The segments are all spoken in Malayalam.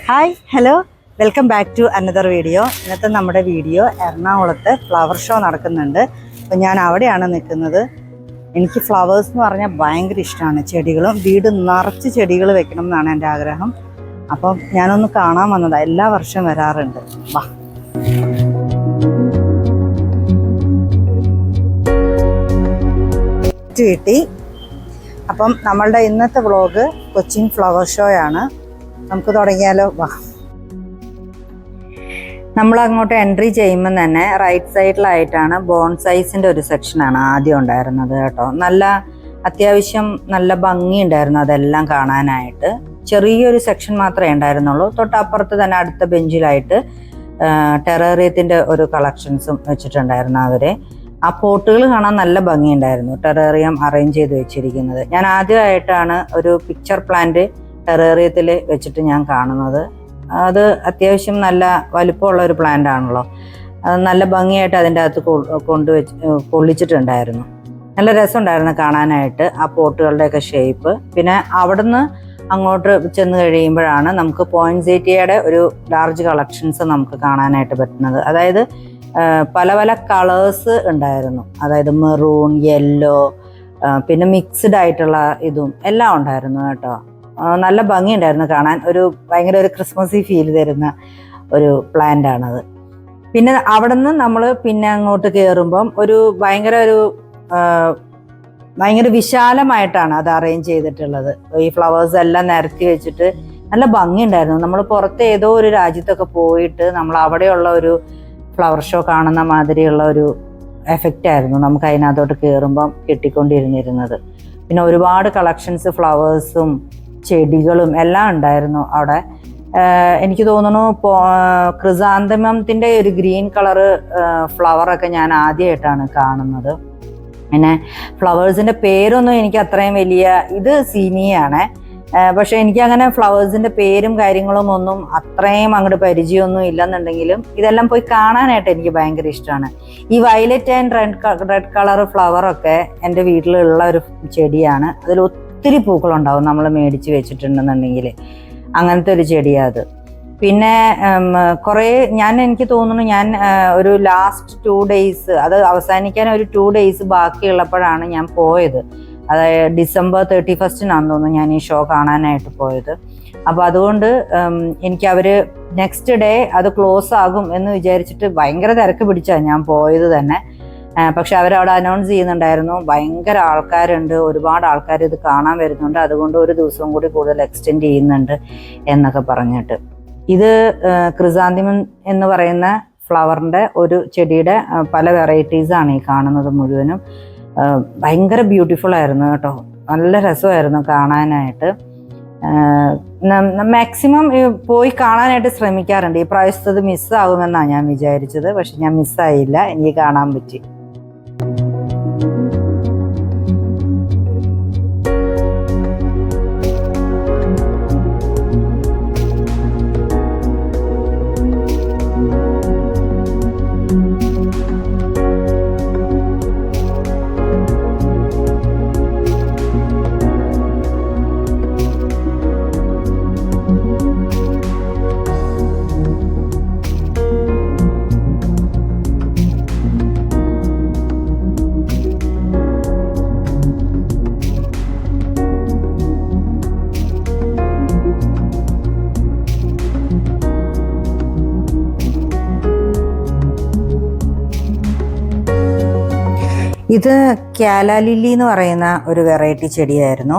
Hi hello welcome back to another video. ഇന്നത്തെ നമ്മുടെ വീഡിയോ എറണാകുളത്ത് ഫ്ലവർ ഷോ നടക്കുന്നുണ്ട്. അപ്പോൾ ഞാൻ അവിടെയാണ് നിൽക്കുന്നത്. എനിക്ക് ഫ്ലവേഴ്സ് എന്ന് പറഞ്ഞാൽ ഭയങ്കര ഇഷ്ടമാണ്. ചെടികളും വീട് നിറച്ച് ചെടികൾ വെക്കണം എന്നാണ് എൻ്റെ ആഗ്രഹം. അപ്പം ഞാനൊന്ന് കാണാൻ വന്നതാണ്. എല്ലാ വർഷവും വരാറുണ്ട്. വാ. കിട്ടി. അപ്പം നമ്മളുടെ ഇന്നത്തെ വ്ളോഗ് കൊച്ചിൻ ഫ്ലവർ ഷോയാണ്. നമുക്ക് തുടങ്ങിയാലോ? വാ. നമ്മൾ അങ്ങോട്ട് എൻട്രി ചെയ്യുമ്പോൾ തന്നെ റൈറ്റ് സൈഡിലായിട്ടാണ് ബോൺസൈസിൻ്റെ ഒരു സെക്ഷനാണ് ആദ്യം ഉണ്ടായിരുന്നത് കേട്ടോ. അത്യാവശ്യം നല്ല ഭംഗിയുണ്ടായിരുന്നു അതെല്ലാം കാണാനായിട്ട്. ചെറിയൊരു സെക്ഷൻ മാത്രമേ ഉണ്ടായിരുന്നുള്ളൂ. തൊട്ടപ്പുറത്ത് തന്നെ അടുത്ത ബെഞ്ചിലായിട്ട് ടെറേറിയത്തിൻ്റെ ഒരു കളക്ഷൻസും വെച്ചിട്ടുണ്ടായിരുന്നു അവർ. ആ പോട്ടുകൾ കാണാൻ നല്ല ഭംഗിയുണ്ടായിരുന്നു. ടെറേറിയം അറേഞ്ച് ചെയ്ത് വെച്ചിരിക്കുന്നത്. ഞാൻ ആദ്യമായിട്ടാണ് ഒരു പിക്ചർ പ്ലാന്റ് ടെറേറിയത്തിൽ വെച്ചിട്ട് ഞാൻ കാണുന്നത്. അത് അത്യാവശ്യം നല്ല വലിപ്പമുള്ള ഒരു പ്ലാന്റ് ആണല്ലോ. നല്ല ഭംഗിയായിട്ട് അതിൻ്റെ അകത്ത് കൊള്ളിച്ചിട്ടുണ്ടായിരുന്നു. നല്ല രസമുണ്ടായിരുന്നു കാണാനായിട്ട് ആ പോട്ടുകളുടെയൊക്കെ ഷേപ്പ്. പിന്നെ അവിടുന്ന് അങ്ങോട്ട് ചെന്ന് കഴിയുമ്പോഴാണ് നമുക്ക് പോയിൻസെറ്റിയയുടെ ഒരു ലാർജ് കളക്ഷൻസ് നമുക്ക് കാണാനായിട്ട് പറ്റുന്നത്. അതായത് പല പല കളേഴ്സ് ഉണ്ടായിരുന്നു. അതായത് മെറൂൺ, യെല്ലോ, പിന്നെ മിക്സ്ഡ് ആയിട്ടുള്ള ഇതും എല്ലാം ഉണ്ടായിരുന്നു കേട്ടോ. നല്ല ഭംഗിയുണ്ടായിരുന്നു കാണാൻ. ഭയങ്കര ഒരു ക്രിസ്മസി ഫീൽ തരുന്ന ഒരു പ്ലാന്റ് ആണത്. പിന്നെ അവിടെ നിന്ന് നമ്മൾ പിന്നെ അങ്ങോട്ട് കയറുമ്പം ഭയങ്കര വിശാലമായിട്ടാണ് അത് അറേഞ്ച് ചെയ്തിട്ടുള്ളത്. ഈ ഫ്ലവേഴ്സ് എല്ലാം നിരത്തി വെച്ചിട്ട് നല്ല ഭംഗിയുണ്ടായിരുന്നു. നമ്മൾ പുറത്ത് ഏതോ ഒരു രാജ്യത്തൊക്കെ പോയിട്ട് നമ്മൾ അവിടെയുള്ള ഒരു ഫ്ലവർ ഷോ കാണുന്ന മാതിരിയുള്ള ഒരു എഫക്റ്റ് ആയിരുന്നു നമുക്ക് അതിനകത്തോട്ട് കയറുമ്പം കിട്ടിക്കൊണ്ടിരുന്നിരുന്നത്. പിന്നെ ഒരുപാട് കളക്ഷൻസ് ഫ്ലവേഴ്സും ചെടികളും എല്ലാം ഉണ്ടായിരുന്നു അവിടെ. എനിക്ക് തോന്നുന്നു ക്രിസാന്തമത്തിൻ്റെ ഒരു ഗ്രീൻ കളറ് ഫ്ലവറൊക്കെ ഞാൻ ആദ്യമായിട്ടാണ് കാണുന്നത്. പിന്നെ ഫ്ലവേഴ്സിൻ്റെ പേരൊന്നും എനിക്ക് അത്രയും ഇത് സീനിയാണ്. പക്ഷെ എനിക്കങ്ങനെ ഫ്ലവേഴ്സിൻ്റെ പേരും കാര്യങ്ങളും ഒന്നും അത്രയും അങ്ങോട്ട് പരിചയമൊന്നും ഇല്ലെന്നുണ്ടെങ്കിലും ഇതെല്ലാം പോയി കാണാനായിട്ട് എനിക്ക് ഭയങ്കര ഇഷ്ടമാണ്. ഈ വയലറ്റ് ആൻഡ് റെഡ് കളർ ഫ്ലവറൊക്കെ എൻ്റെ വീട്ടിലുള്ള ഒരു ചെടിയാണ്. അതിൽ ഒത്തിരി പൂക്കളുണ്ടാവും നമ്മൾ മേടിച്ച് വെച്ചിട്ടുണ്ടെന്നുണ്ടെങ്കിൽ. അങ്ങനത്തെ ഒരു ചെടിയാണ് അത്. പിന്നെ എനിക്ക് തോന്നുന്നു ഞാൻ ഒരു ലാസ്റ്റ് 2 days, അത് അവസാനിക്കാൻ ഒരു 2 days ബാക്കിയുള്ളപ്പോഴാണ് ഞാൻ പോയത്. അതായത് December 31 തോന്നുന്നു ഞാൻ ഈ ഷോ കാണാനായിട്ട് പോയത്. അപ്പോൾ അതുകൊണ്ട് എനിക്ക് നെക്സ്റ്റ് ഡേ അത് ക്ലോസ് ആകും എന്ന് വിചാരിച്ചിട്ട് ഭയങ്കര തിരക്ക് പിടിച്ചാണ് ഞാൻ പോയത് തന്നെ. പക്ഷെ അവരവിടെ അനൗൺസ് ചെയ്യുന്നുണ്ടായിരുന്നു ഭയങ്കര ആൾക്കാരുണ്ട്, ഒരുപാട് ആൾക്കാർ ഇത് കാണാൻ വരുന്നുണ്ട്, അതുകൊണ്ട് ഒരു ദിവസം കൂടി കൂടുതൽ എക്സ്റ്റെൻഡ് ചെയ്യുന്നുണ്ട് എന്നൊക്കെ പറഞ്ഞിട്ട്. ഇത് ക്രിസാന്തിമം എന്ന് പറയുന്ന ഫ്ലവറിൻ്റെ ഒരു ചെടിയുടെ പല വെറൈറ്റീസാണ് ഈ കാണുന്നത് മുഴുവനും. ഭയങ്കര ബ്യൂട്ടിഫുൾ ആയിരുന്നു കേട്ടോ. നല്ല രസമായിരുന്നു കാണാനായിട്ട്. മാക്സിമം പോയി കാണാനായിട്ട് ശ്രമിക്കാറുണ്ട്. ഈ പ്രാവശ്യത്തെ അത് മിസ്സാകുമെന്നാണ് ഞാൻ വിചാരിച്ചത്. പക്ഷെ ഞാൻ മിസ്സായില്ല, എനിക്ക് കാണാൻ പറ്റി. ഇത് ക്യാല ലില്ലി എന്ന് പറയുന്ന ഒരു വെറൈറ്റി ചെടിയായിരുന്നു.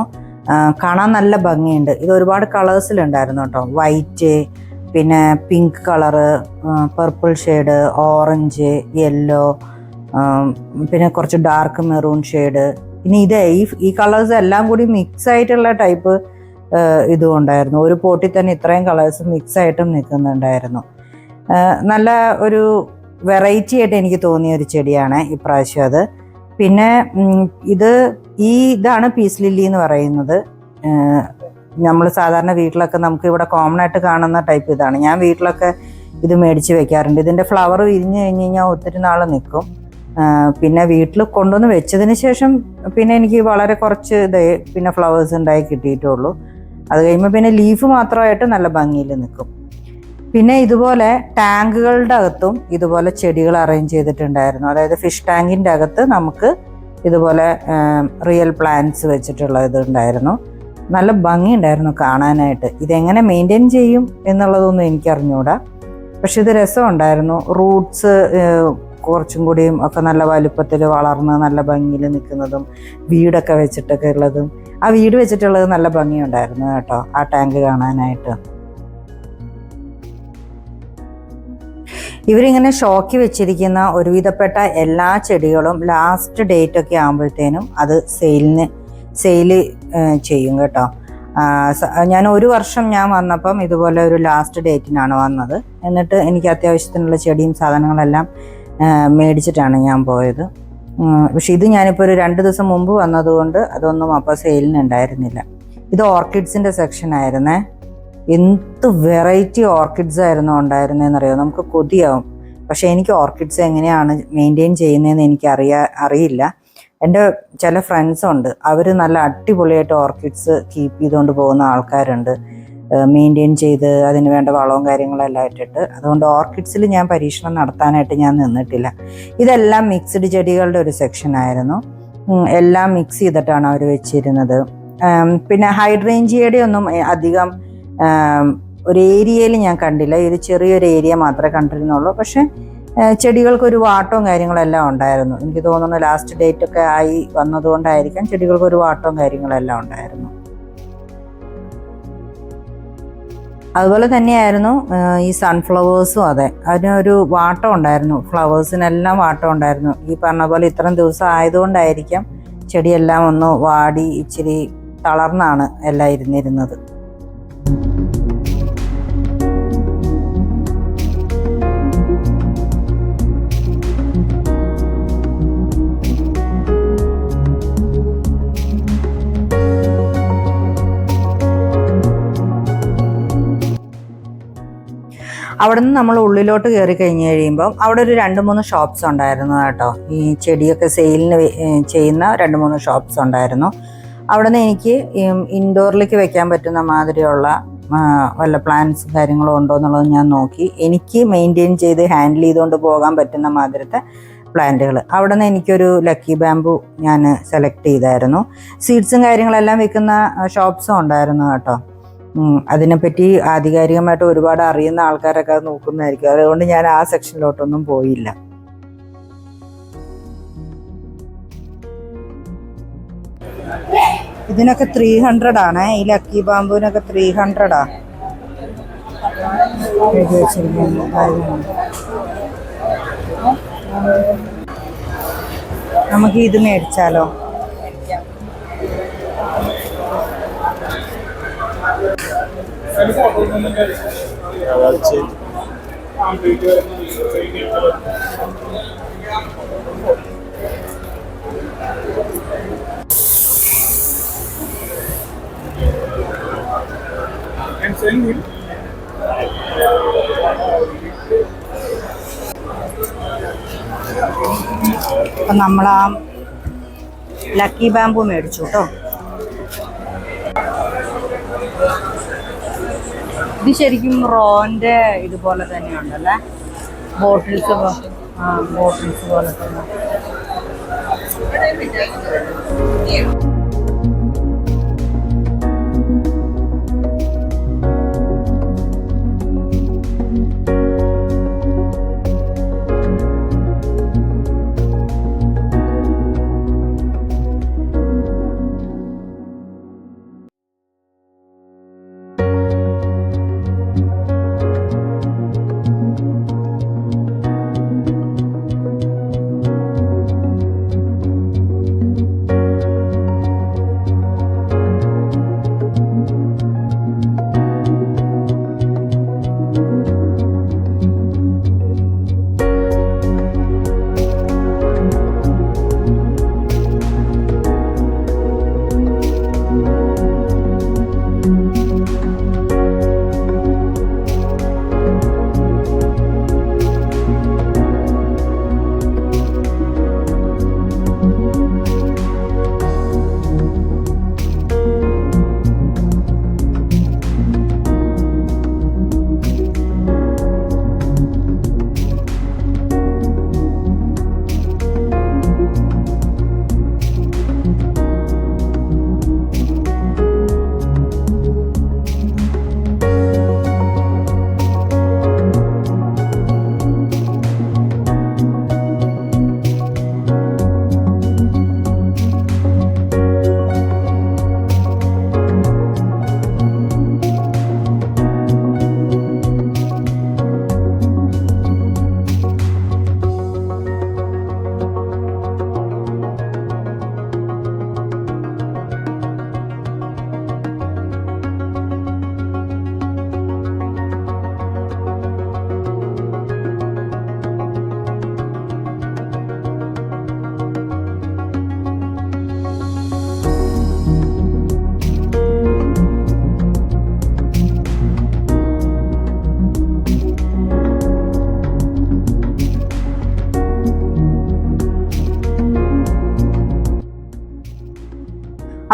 കാണാൻ നല്ല ഭംഗിയുണ്ട്. ഇത് ഒരുപാട് കളേഴ്സിലുണ്ടായിരുന്നു കേട്ടോ. വൈറ്റ്, പിന്നെ pink colour, purple shade, orange, yellow, പിന്നെ കുറച്ച് ഡാർക്ക് മെറൂൺ ഷെയ്ഡ്. ഇനി ഈ കളേഴ്സ് എല്ലാം കൂടി മിക്സ് ആയിട്ടുള്ള ടൈപ്പ് ഇതും ഉണ്ടായിരുന്നു. ഒരു പോട്ടിൽ തന്നെ ഇത്രയും കളേഴ്സ് മിക്സ് ആയിട്ടും നിൽക്കുന്നുണ്ടായിരുന്നു. നല്ല ഒരു വെറൈറ്റി ആയിട്ട് എനിക്ക് തോന്നിയ ഒരു ചെടിയാണ് ഇപ്രാവശ്യം അത്. പിന്നെ ഇതാണ് പീസ് ലില്ലി എന്ന് പറയുന്നത്. നമ്മൾ സാധാരണ വീട്ടിലൊക്കെ നമുക്ക് ഇവിടെ കോമൺ ആയിട്ട് കാണുന്ന ടൈപ്പ് ഇതാണ്. ഞാൻ വീട്ടിലൊക്കെ ഇത് മേടിച്ച് വെക്കാറുണ്ട്. ഇതിൻ്റെ ഫ്ലവർ വിരിഞ്ഞ് കഴിഞ്ഞ് കഴിഞ്ഞാൽ ഒത്തിരി നാൾ നിൽക്കും. പിന്നെ വീട്ടിൽ കൊണ്ടുവന്ന് വെച്ചതിന് ശേഷം പിന്നെ എനിക്ക് വളരെ കുറച്ച് പിന്നെ ഫ്ലവേഴ്സ് ഉണ്ടായി കിട്ടിയിട്ടുള്ളൂ. അത് കഴിയുമ്പോൾ പിന്നെ ലീഫ് മാത്രമായിട്ട് നല്ല ഭംഗിയിൽ നിൽക്കും. പിന്നെ ഇതുപോലെ ടാങ്കുകളുടെ അകത്തും ഇതുപോലെ ചെടികൾ അറേഞ്ച് ചെയ്തിട്ടുണ്ടായിരുന്നു. അതായത് ഫിഷ് ടാങ്കിൻ്റെ അകത്ത് നമുക്ക് ഇതുപോലെ റിയൽ പ്ലാന്റ്സ് വെച്ചിട്ടുള്ള ഇതുണ്ടായിരുന്നു. നല്ല ഭംഗിയുണ്ടായിരുന്നു കാണാനായിട്ട്. ഇതെങ്ങനെ മെയിൻറ്റെയിൻ ചെയ്യും എന്നുള്ളതൊന്നും എനിക്കറിഞ്ഞൂടാ, പക്ഷെ ഇത് രസമുണ്ടായിരുന്നു. റൂട്ട്സ് കുറച്ചും കൂടിയും ഒക്കെ നല്ല വലുപ്പത്തിൽ വളർന്ന് നല്ല ഭംഗിയിൽ നിൽക്കുന്നതും വീടൊക്കെ വെച്ചിട്ടൊക്കെ ഉള്ളതും, ആ വീട് വെച്ചിട്ടുള്ളത് നല്ല ഭംഗിയുണ്ടായിരുന്നു കേട്ടോ ആ ടാങ്ക് കാണാനായിട്ട്. ഇവരിങ്ങനെ ഷോക്കി വെച്ചിരിക്കുന്ന ഒരുവിധപ്പെട്ട എല്ലാ ചെടികളും ലാസ്റ്റ് ഡേറ്റ് ഒക്കെ ആകുമ്പോഴത്തേനും അത് സെയില് ചെയ്യും കേട്ടോ. ഞാൻ ഒരു വർഷം ഞാൻ വന്നപ്പം ഇതുപോലെ ഒരു ലാസ്റ്റ് ഡേറ്റിനാണ് വന്നത്. എന്നിട്ട് എനിക്ക് അത്യാവശ്യത്തിനുള്ള ചെടിയും സാധനങ്ങളെല്ലാം മേടിച്ചിട്ടാണ് ഞാൻ പോയത്. പക്ഷെ ഇത് ഞാനിപ്പോൾ ഒരു 2 ദിവസം മുമ്പ് വന്നതുകൊണ്ട് അതൊന്നും അപ്പോൾ സെയിലിന് ഉണ്ടായിരുന്നില്ല. ഇത് ഓർക്കിഡ്സിൻ്റെ സെക്ഷൻ ആയിരുന്നേ. എന്ത് വെറൈറ്റി ഓർക്കിഡ്സ് ആയിരുന്നു ഉണ്ടായിരുന്നതെന്നറിയോ, നമുക്ക് കൊതിയാവും. പക്ഷേ എനിക്ക് ഓർക്കിഡ്സ് എങ്ങനെയാണ് മെയിൻറ്റെയിൻ ചെയ്യുന്നതെന്ന് എനിക്ക് അറിയില്ല. എൻ്റെ ചില ഫ്രണ്ട്സുണ്ട്, അവർ നല്ല അടിപൊളിയായിട്ട് ഓർക്കിഡ്സ് കീപ്പ് ചെയ്തുകൊണ്ട് പോകുന്ന ആൾക്കാരുണ്ട്, മെയിൻറ്റെയിൻ ചെയ്ത് അതിന് വേണ്ട വളവും കാര്യങ്ങളെല്ലാം ഇട്ടിട്ട്. അതുകൊണ്ട് ഓർക്കിഡ്സിൽ ഞാൻ പരീക്ഷണം നടത്താനായിട്ട് ഞാൻ നിന്നിട്ടില്ല. ഇതെല്ലാം മിക്സ്ഡ് ചെടികളുടെ ഒരു സെക്ഷനായിരുന്നു. എല്ലാം മിക്സ് ചെയ്തിട്ടാണ് അവർ വെച്ചിരുന്നത്. പിന്നെ ഹൈഡ്രേഞ്ചിയയുടെ ഒന്നും അധികം ഒരു ഏരിയയിൽ ഞാൻ കണ്ടില്ല. ഒരു ചെറിയൊരു ഏരിയ മാത്രമേ കണ്ടിരുന്നുള്ളൂ. പക്ഷെ ചെടികൾക്കൊരു വാട്ടവും കാര്യങ്ങളെല്ലാം ഉണ്ടായിരുന്നു. എനിക്ക് തോന്നുന്നു ലാസ്റ്റ് ഡേറ്റ് ഒക്കെ ആയി വന്നതുകൊണ്ടായിരിക്കാം ചെടികൾക്കൊരു വാട്ടവും കാര്യങ്ങളെല്ലാം ഉണ്ടായിരുന്നു. അതുപോലെ തന്നെയായിരുന്നു ഈ സൺഫ്ലവേഴ്സും. അതെ, അതിനൊരു വാട്ടം ഉണ്ടായിരുന്നു. ഫ്ലവേഴ്സിനെല്ലാം വാട്ടം ഉണ്ടായിരുന്നു. ഈ പറഞ്ഞ പോലെ ഇത്രയും ദിവസം ആയതുകൊണ്ടായിരിക്കാം ചെടിയെല്ലാം ഒന്ന് വാടി ഇച്ചിരി തളർന്നാണ് എല്ലാം ഇരുന്നിരുന്നത്. അവിടെ നിന്ന് നമ്മൾ ഉള്ളിലോട്ട് കയറി കഴിഞ്ഞ് കഴിയുമ്പം അവിടെ ഒരു 2-3 ഷോപ്സ് ഉണ്ടായിരുന്നു കേട്ടോ. ഈ ചെടിയൊക്കെ സെയിലിന് ചെയ്യുന്ന 2-3 ഷോപ്സ് ഉണ്ടായിരുന്നു. അവിടെ നിന്ന് എനിക്ക് ഇൻഡോറിലേക്ക് വെക്കാൻ പറ്റുന്ന മാതിരിയുള്ള വല്ല പ്ലാന്റ്സും കാര്യങ്ങളും ഉണ്ടോ എന്നുള്ളത് ഞാൻ നോക്കി. എനിക്ക് മെയിൻറ്റെയിൻ ചെയ്ത് ഹാൻഡിൽ ചെയ്തുകൊണ്ട് പോകാൻ പറ്റുന്ന മാതിരത്തെ പ്ലാന്റുകൾ അവിടെ നിന്ന് എനിക്കൊരു ലക്കി ബാമ്പു ഞാൻ സെലക്ട് ചെയ്തായിരുന്നു. സീഡ്സും കാര്യങ്ങളെല്ലാം വിൽക്കുന്ന ഷോപ്സും ഉണ്ടായിരുന്നു കേട്ടോ. അതിനെപ്പറ്റി ആധികാരികമായിട്ട് ഒരുപാട് അറിയുന്ന ആൾക്കാരൊക്കെ അത് നോക്കുന്നതായിരിക്കും. അതുകൊണ്ട് ഞാൻ ആ സെക്ഷനിലോട്ടൊന്നും പോയില്ല. ഇതിനൊക്കെ 300 ആണ്. ഈ ലക്കി ബാമ്പുവിനൊക്കെ 300 എഴുതി വെച്ചിരിക്കുന്നത്. നമുക്ക് ഇത് മേടിച്ചാലോ? അപ്പം നമ്മൾ ആ ലക്കി ബാമ്പു മേടിച്ചു കേട്ടോ. ഇത് ശരിക്കും റോൻ്റെ ഇതുപോലെ തന്നെയുണ്ടല്ലേ, ബോട്ടിൽസ് പോലെ തന്നെ.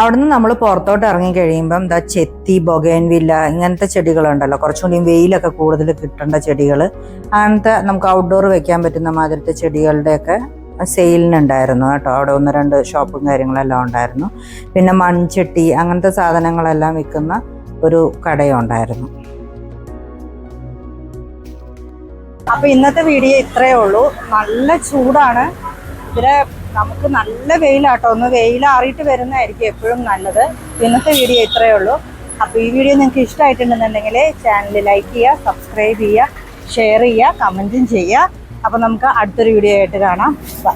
അവിടുന്ന് നമ്മൾ പുറത്തോട്ട് ഇറങ്ങി കഴിയുമ്പം എന്താ ചെത്തി, ബൊഗൈൻവില്ല ഇങ്ങനത്തെ ചെടികളുണ്ടല്ലോ, കുറച്ചുകൂടി വെയിലൊക്കെ കൂടുതൽ കിട്ടേണ്ട ചെടികൾ, അങ്ങനത്തെ നമുക്ക് ഔട്ട്ഡോർ വെക്കാൻ പറ്റുന്ന മാതിരത്തെ ചെടികളുടെയൊക്കെ സെയിലിനുണ്ടായിരുന്നു കേട്ടോ. അവിടെ 1-2 ഷോപ്പും കാര്യങ്ങളെല്ലാം ഉണ്ടായിരുന്നു. പിന്നെ മൺചട്ടി അങ്ങനത്തെ സാധനങ്ങളെല്ലാം വിൽക്കുന്ന ഒരു കടയും ഉണ്ടായിരുന്നു. അപ്പോൾ ഇന്നത്തെ വീഡിയോ ഇത്രയേ ഉള്ളൂ. നല്ല ചൂടാണ് ഇതിലെ, നമുക്ക് നല്ല വെയിലാട്ടോ. ഒന്ന് വെയിലാറിയിട്ട് വരുന്നതായിരിക്കും എപ്പോഴും നല്ലത്. ഇന്നത്തെ വീഡിയോ ഇത്രയേ ഉള്ളൂ. അപ്പോൾ ഈ വീഡിയോ നിങ്ങൾക്ക് ഇഷ്ടമായിട്ടുണ്ടെന്നുണ്ടെങ്കിൽ ചാനൽ ലൈക്ക് ചെയ്യുക, സബ്സ്ക്രൈബ് ചെയ്യുക, ഷെയർ ചെയ്യുക, കമൻറ്റും ചെയ്യുക. അപ്പോൾ നമുക്ക് അടുത്തൊരു വീഡിയോ ആയിട്ട് കാണാം. ബൈ.